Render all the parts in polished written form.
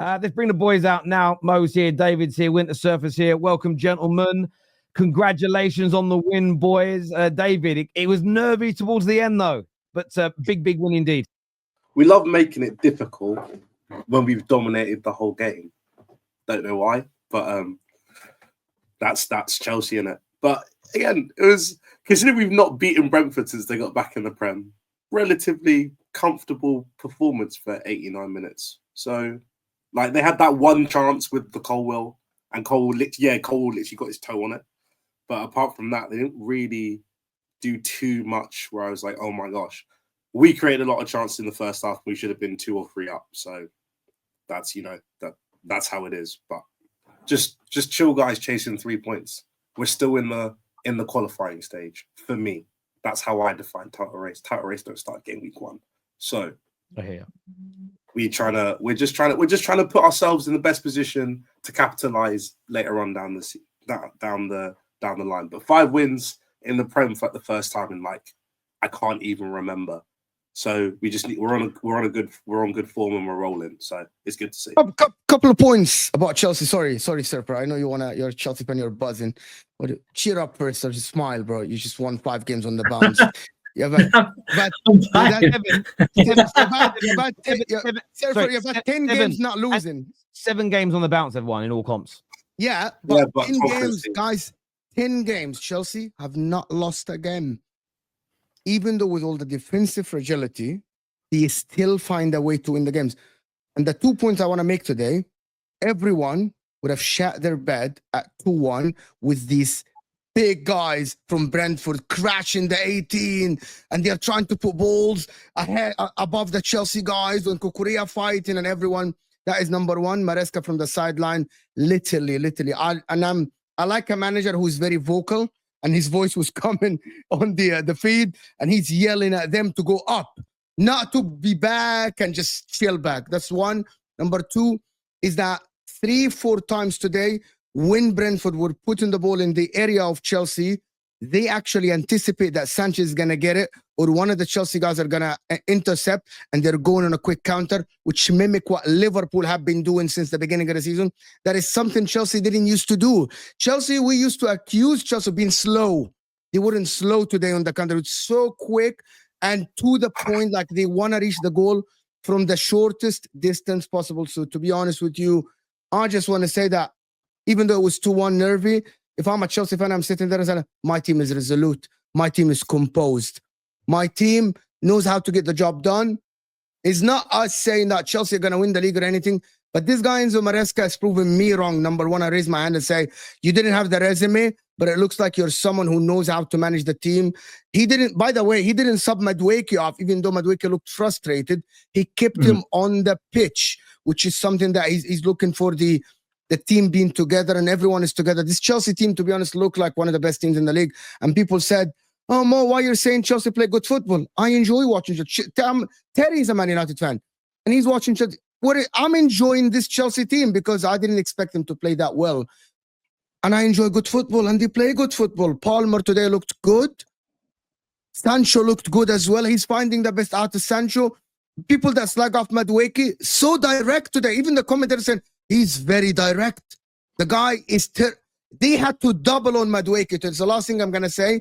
Let's bring the boys out now. Mo's here, David's here, Winter Surfer's here. Welcome, gentlemen. Congratulations on the win, boys. David, it was nervy towards the end, though, but big win indeed. We love making it difficult when we've dominated the whole game. Don't know why, but that's Chelsea, innit? But again, it was, considering we've not beaten Brentford since they got back in the Prem, relatively comfortable performance for 89 minutes. So, like, they had that one chance with the Colwell, and Colwell literally got his toe on it. But apart from that, they didn't really do too much where I was like, oh my gosh. We created a lot of chances in the first half. We should have been 2 or 3 up. So that's, that's how it is. But just chill, guys, chasing 3 points. We're still in the qualifying stage. For me, that's how I define title race. Title race don't start game week 1. So I hear. We're just trying to put ourselves in the best position to capitalize later on down the line. But 5 wins in the Prem for the first time in I can't even remember. So we're on good form and we're rolling. So it's good to see. A couple of points about Chelsea. Sorry, sir. I know you're a Chelsea fan. You're buzzing. But cheer up first. Or just smile, bro. You just won 5 games on the bounce. You've had 10 games not losing. 7 games on the bounce they've won in all comps. Yeah, but 10 games, guys. 10 games. Chelsea have not lost a game. Even though with all the defensive fragility, they still find a way to win the games. And the 2 points I want to make today, everyone would have shat their bed at 2-1 with these big guys from Brentford crashing the 18, and they're trying to put balls ahead above the Chelsea guys when Kukurea fighting and everyone. That is number one. Maresca from the sideline, literally. I like a manager who's very vocal, and his voice was coming on the feed, and he's yelling at them to go up, not to be back and just chill back. That's one. Number 2 is that 3-4 times today, when Brentford were putting the ball in the area of Chelsea, they actually anticipate that Sanchez is going to get it, or one of the Chelsea guys are going to intercept, and they're going on a quick counter, which mimic what Liverpool have been doing since the beginning of the season. That is something Chelsea didn't used to do. We used to accuse Chelsea of being slow. They weren't slow today on the counter. It's so quick and to the point, like they want to reach the goal from the shortest distance possible. So to be honest with you, I just want to say that even though it was 2-1 nervy, if I'm a Chelsea fan, I'm sitting there and saying, my team is resolute. My team is composed. My team knows how to get the job done. It's not us saying that Chelsea are going to win the league or anything, but this guy Enzo Maresca has proven me wrong. Number 1, I raise my hand and say, you didn't have the resume, but it looks like you're someone who knows how to manage the team. He didn't sub Madueke off, even though Madueke looked frustrated. He kept him on the pitch, which is something that he's looking for, the team being together and everyone is together. This Chelsea team, to be honest, looked like one of the best teams in the league. And people said, oh, Mo, why you're saying Chelsea play good football? I enjoy watching Chelsea. Terry is a Man United fan, and he's watching Chelsea. I'm enjoying this Chelsea team because I didn't expect them to play that well. And I enjoy good football, and they play good football. Palmer today looked good. Sancho looked good as well. He's finding the best out of Sancho. People that slag off Madueke, so direct today. Even the commentators said, he's very direct. The guy is... They had to double on Madueke. It's the last thing I'm going to say.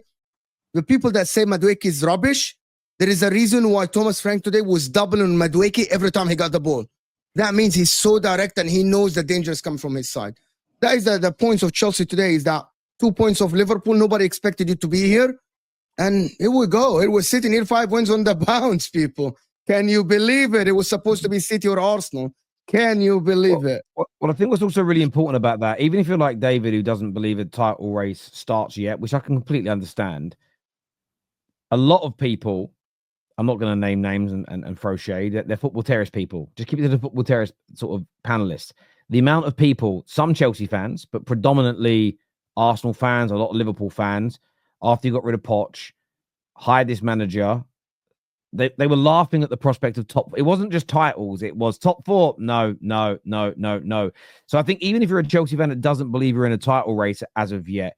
The people that say Madueke is rubbish, there is a reason why Thomas Frank today was doubling on Madueke every time he got the ball. That means he's so direct and he knows the danger is coming from his side. That is the points of Chelsea today, is that 2 points of Liverpool. Nobody expected you to be here. And here we go. It was sitting here 5 wins on the bounce, people. Can you believe it? It was supposed to be City or Arsenal. Can you believe it? Well, I think what's also really important about that, even if you're like David, who doesn't believe a title race starts yet, which I can completely understand, a lot of people, I'm not going to name names and throw shade, they're Football Terrace people. Just keep it to the Football Terrace sort of panelists. The amount of people, some Chelsea fans, but predominantly Arsenal fans, a lot of Liverpool fans, after you got rid of Poch, hired this manager, they were laughing at the prospect of top. It wasn't just titles. It was top 4. No. So I think even if you're a Chelsea fan that doesn't believe you're in a title race as of yet,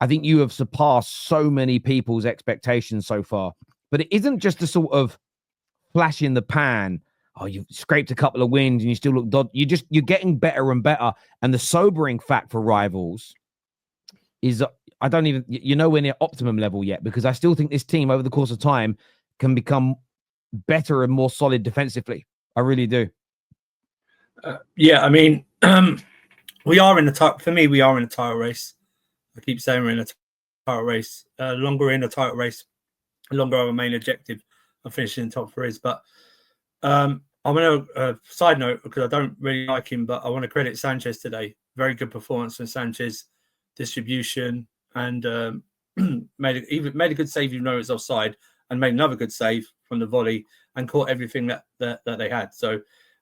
I think you have surpassed so many people's expectations so far. But it isn't just a sort of flash in the pan. oh, you've scraped a couple of wins and you still look you're getting better and better. And the sobering fact for rivals is I don't even, you're nowhere near optimum level yet, because I still think this team over the course of time can become better and more solid defensively. I really do. Yeah, I mean, we are in the title. For me, we are in a title race. I keep saying we're in a title race. Longer in a title race, longer our main objective of finishing in top threes. But I want to side note, because I don't really like him, but I want to credit Sanchez today. Very good performance from Sanchez, distribution, and made a good save even though it was offside, and made another good save from the volley and caught everything that they had. So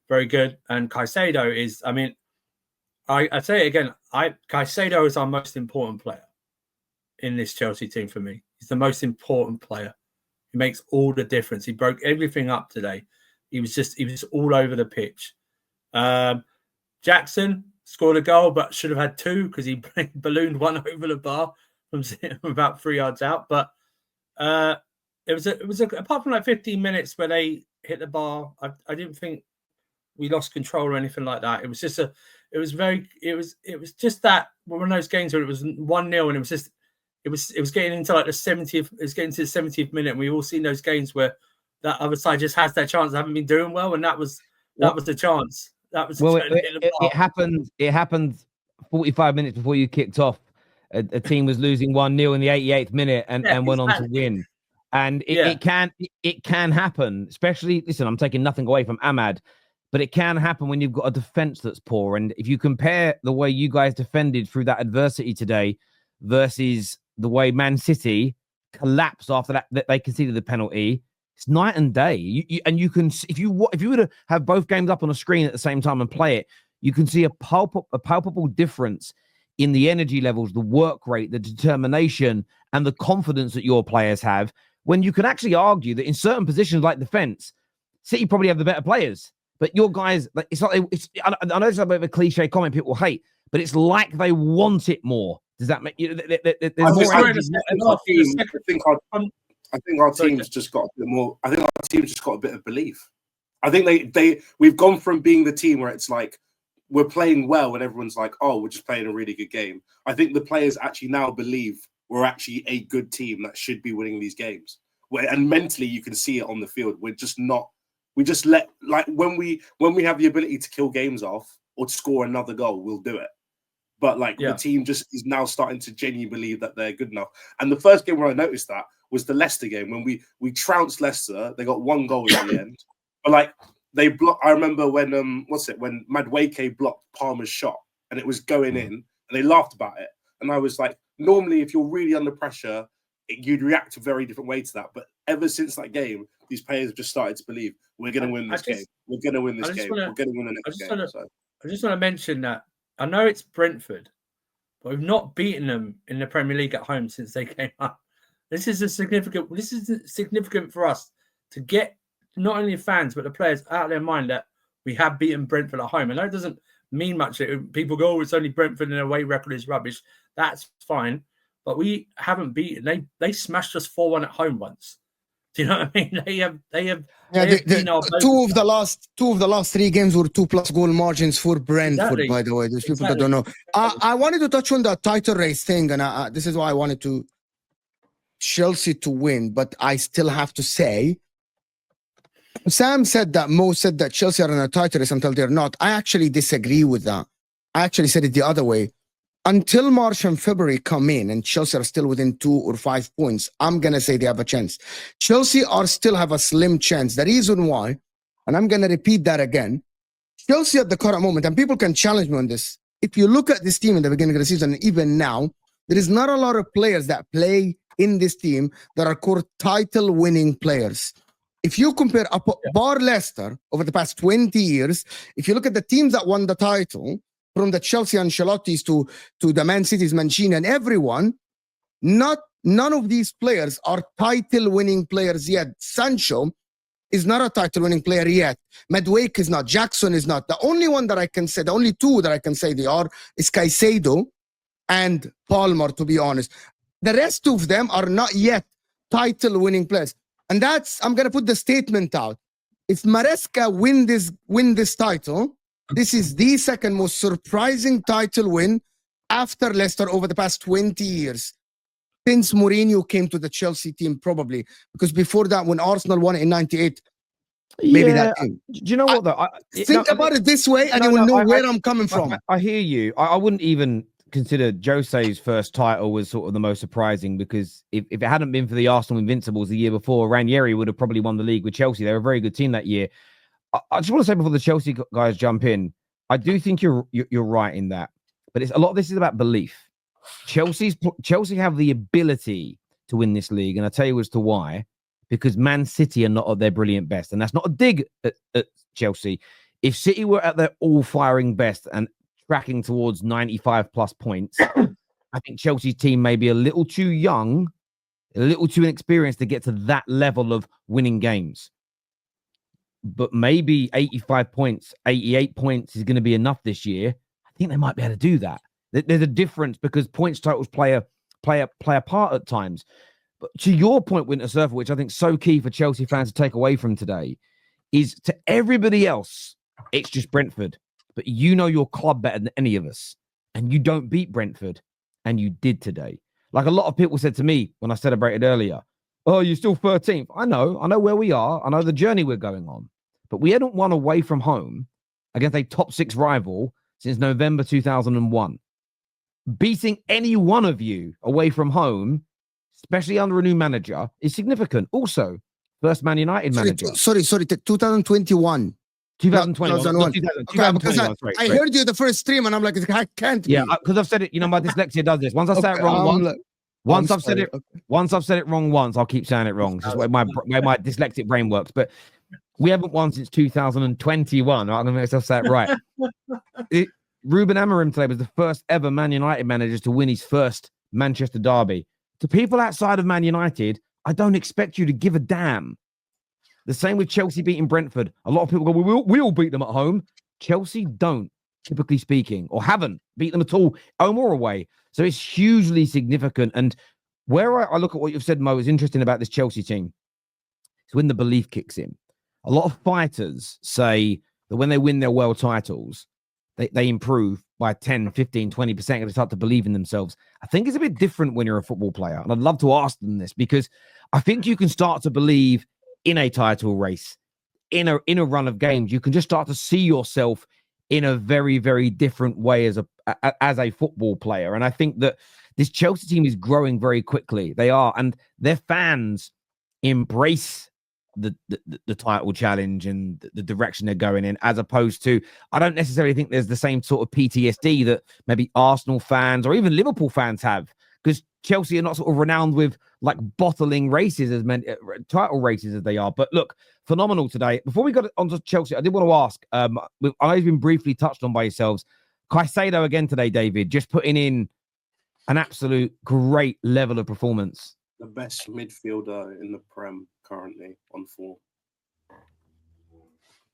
very good. And Caicedo is, I mean, I say it again, Caicedo is our most important player in this Chelsea team for me. He's the most important player. He makes all the difference. He broke everything up today. He was all over the pitch. Jackson scored a goal, but should have had two because he ballooned one over the bar from about 3 yards out. But it was apart from like 15 minutes where they hit the bar, I didn't think we lost control or anything like that. It was just just that one of those games where it was 1-0 and it was getting into like the 70th. It was getting to the 70th minute, and we've all seen those games where that other side just has their chance. They haven't been doing well, and that was the chance. That was it happened 45 minutes before you kicked off. A team was losing 1-0 in the 88th minute and went on to win. And it can happen, especially, listen, I'm taking nothing away from Ahmad, but it can happen when you've got a defense that's poor. And if you compare the way you guys defended through that adversity today versus the way Man City collapsed after that they conceded the penalty, it's night and day. You can, if you were to have both games up on a screen at the same time and play it, you can see a palpable difference in the energy levels, the work rate, the determination, and the confidence that your players have. When you can actually argue that in certain positions like defense, City probably have the better players, but your guys, it's like I know it's a bit of a cliche comment people hate, but it's like they want it more. Does that make you? I think our team's just got a bit more. I think our team's just got a bit of belief. I think we've gone from being the team where it's like we're playing well and everyone's like, oh, we're just playing a really good game. I think the players actually now believe we're actually a good team that should be winning these games. And mentally, you can see it on the field. We're just not. We just let, like, when we have the ability to kill games off or to score another goal, we'll do it. But the team just is now starting to genuinely believe that they're good enough. And the first game where I noticed that was the Leicester game when we trounced Leicester. They got one goal at the end, but they blocked. I remember when when Madueke blocked Palmer's shot and it was going in, and they laughed about it. And I was like, normally if you're really under pressure, you'd react a very different way to that. But ever since that game, these players have just started to believe we're going to win this game. We're going to win this game. We're going to win the next game. I just want to mention that I know it's Brentford, but we've not beaten them in the Premier League at home since they came up. This is significant for us to get not only fans but the players out of their mind that we have beaten Brentford at home. I know it doesn't mean much. People go, oh, it's only Brentford and their away record is rubbish. That's fine. But we haven't beaten. They smashed us 4-1 at home once. Do you know what I mean? They have two of the last 3 games were 2+ goal margins for Brentford. Exactly. By the way, there's people that don't know. I wanted to touch on the title race thing, and this is why I wanted to Chelsea to win. But I still have to say, Sam said that Mo said that Chelsea are in a title race until they're not. I actually disagree with that. I actually said it the other way. Until March and February come in and Chelsea are still within 2 or 5 points, I'm going to say they have a chance. Chelsea still have a slim chance. The reason why, and I'm going to repeat that again, Chelsea at the current moment, and people can challenge me on this, if you look at this team in the beginning of the season, and even now, there is not a lot of players that play in this team that are called title-winning players. If you compare bar Leicester over the past 20 years, if you look at the teams that won the title, from the Chelsea Ancelotti's to the Man City's Mancini and everyone, none of these players are title-winning players yet. Sancho is not a title-winning player yet. Madueke is not. Jackson is not. The only one that I can say, the only 2 that I can say they are is Caicedo and Palmer, to be honest. The rest of them are not yet title-winning players. And I'm going to put the statement out. if Maresca win this title, this is the second most surprising title win after Leicester over the past 20 years. Since Mourinho came to the Chelsea team, probably. Because before that, when Arsenal won it in 98, maybe that team. Do you know what, though? Think about it this way, and you will know where I'm coming from. I hear you. I wouldn't even consider Jose's first title was sort of the most surprising, because if it hadn't been for the Arsenal Invincibles the year before, Ranieri would have probably won the league with Chelsea. They were a very good team that year. I just want to say before the Chelsea guys jump in, I do think you're right in that, but a lot of this is about belief. Chelsea have the ability to win this league, and I'll tell you as to why. Because Man City are not at their brilliant best, and that's not a dig at Chelsea. If City were at their all-firing best and tracking towards 95 plus points, I think Chelsea's team may be a little too young, a little too inexperienced to get to that level of winning games. But maybe 85 points, 88 points is going to be enough this year. I think they might be able to do that. There's a difference, because points totals play a part at times. But to your point, Winter Surfer, which I think is so key for Chelsea fans to take away from today, is to everybody else, it's just Brentford. But you know your club better than any of us. And you don't beat Brentford. And you did today. Like a lot of people said to me when I celebrated earlier, oh, you're still 13th. I know where we are. I know the journey we're going on. But we hadn't won away from home against a top 6 rival since November 2001. Beating any one of you away from home, especially under a new manager, is significant. Also, first Man United manager. Sorry, 2021. 2021. I heard you the first stream, and I'm like, I can't. Yeah, because I've said it. You know, my dyslexia does this. Once I say it wrong once I've said it wrong once, I'll keep saying it wrong. It's just where my dyslexic brain works. But we haven't won since 2021. I'm going to make myself say it right. Ruben Amorim today was the first ever Man United manager to win his first Manchester derby. To people outside of Man United, I don't expect you to give a damn. The same with Chelsea beating Brentford. A lot of people go, we'll beat them at home. Chelsea don't, typically speaking, or haven't beat them at all, home or away. So it's hugely significant. And where I look at what you've said, Mo, is interesting about this Chelsea team. It's when the belief kicks in. A lot of fighters say that when they win their world titles, they improve by 10, 15, 20%, and they start to believe in themselves. I think it's a bit different when you're a football player. And I'd love to ask them this, because I think you can start to believe in a title race, in a run of games. You can just start to see yourself in a very, very different way as a football player. And I think that this Chelsea team is growing very quickly. They are, and their fans embrace the title challenge and the direction they're going in, as opposed to, I don't necessarily think there's the same sort of PTSD that maybe Arsenal fans or even Liverpool fans have, because Chelsea are not sort of renowned with like bottling races as many title races as they are. But look, phenomenal today. Before we got onto Chelsea, I did want to ask, I know it's been briefly touched on by yourselves, Caicedo again today, David, just putting in an absolute great level of performance. The best midfielder in the Prem currently on form.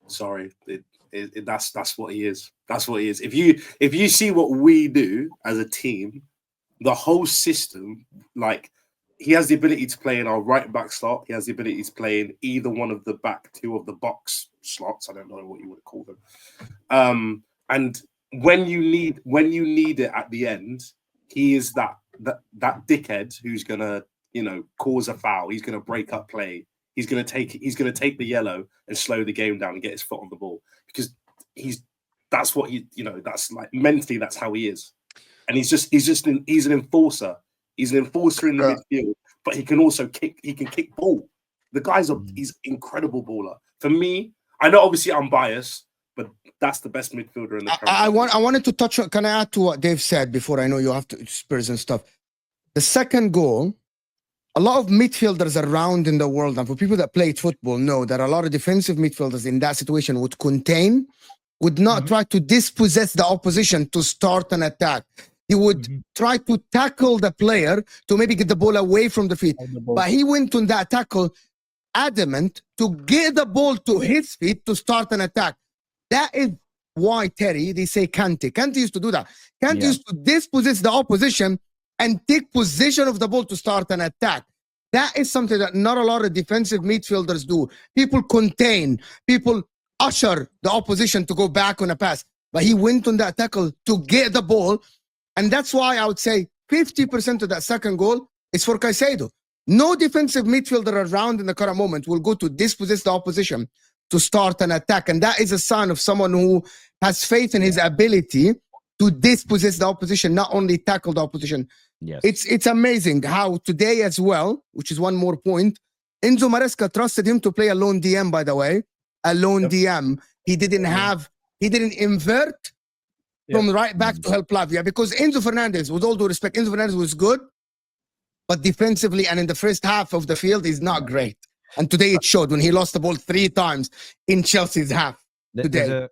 Sorry, that's what he is. That's what he is. If you see what we do as a team, the whole system, like, he has the ability to play in our right back slot. He has the ability to play in either one of the back two of the box slots. I don't know what you would call them. And when you need it at the end, he is that dickhead who's gonna, cause a foul. He's gonna break up play. He's gonna take the yellow and slow the game down and get his foot on the ball, because that's like mentally, that's how he is. And he's an enforcer. He's an enforcer in the midfield, but he can also kick. He can kick ball. The guy's he's incredible baller. For me, I know obviously I'm biased, but that's the best midfielder in the country. I wanted to touch on. Can I add to what Dave said before? I know you have to Spurs and stuff. The second goal, a lot of midfielders around in the world, and for people that played football, know that a lot of defensive midfielders in that situation would contain, would not try to dispossess the opposition to start an attack. He would try to tackle the player to maybe get the ball away from the feet. But he went on that tackle adamant to get the ball to his feet to start an attack. That is why, Terry, they say Kante. Kante used to do that. Kante used to dispossess the opposition and take possession of the ball to start an attack. That is something that not a lot of defensive midfielders do. People contain, people usher the opposition to go back on a pass. But he went on that tackle to get the ball. And that's why I would say 50% of that second goal is for Caicedo. No defensive midfielder around in the current moment will go to dispossess the opposition to start an attack. And that is a sign of someone who has faith in his ability to dispossess the opposition, not only tackle the opposition. Yes. It's amazing how today as well, which is one more point, Enzo Maresca trusted him to play a lone DM, by the way. A lone DM. He didn't invert from right back to help Lavia, because Enzo Fernandez, with all due respect, Enzo Fernandez was good, but defensively and in the first half of the field is not great. And today it showed when he lost the ball 3 times in Chelsea's half today.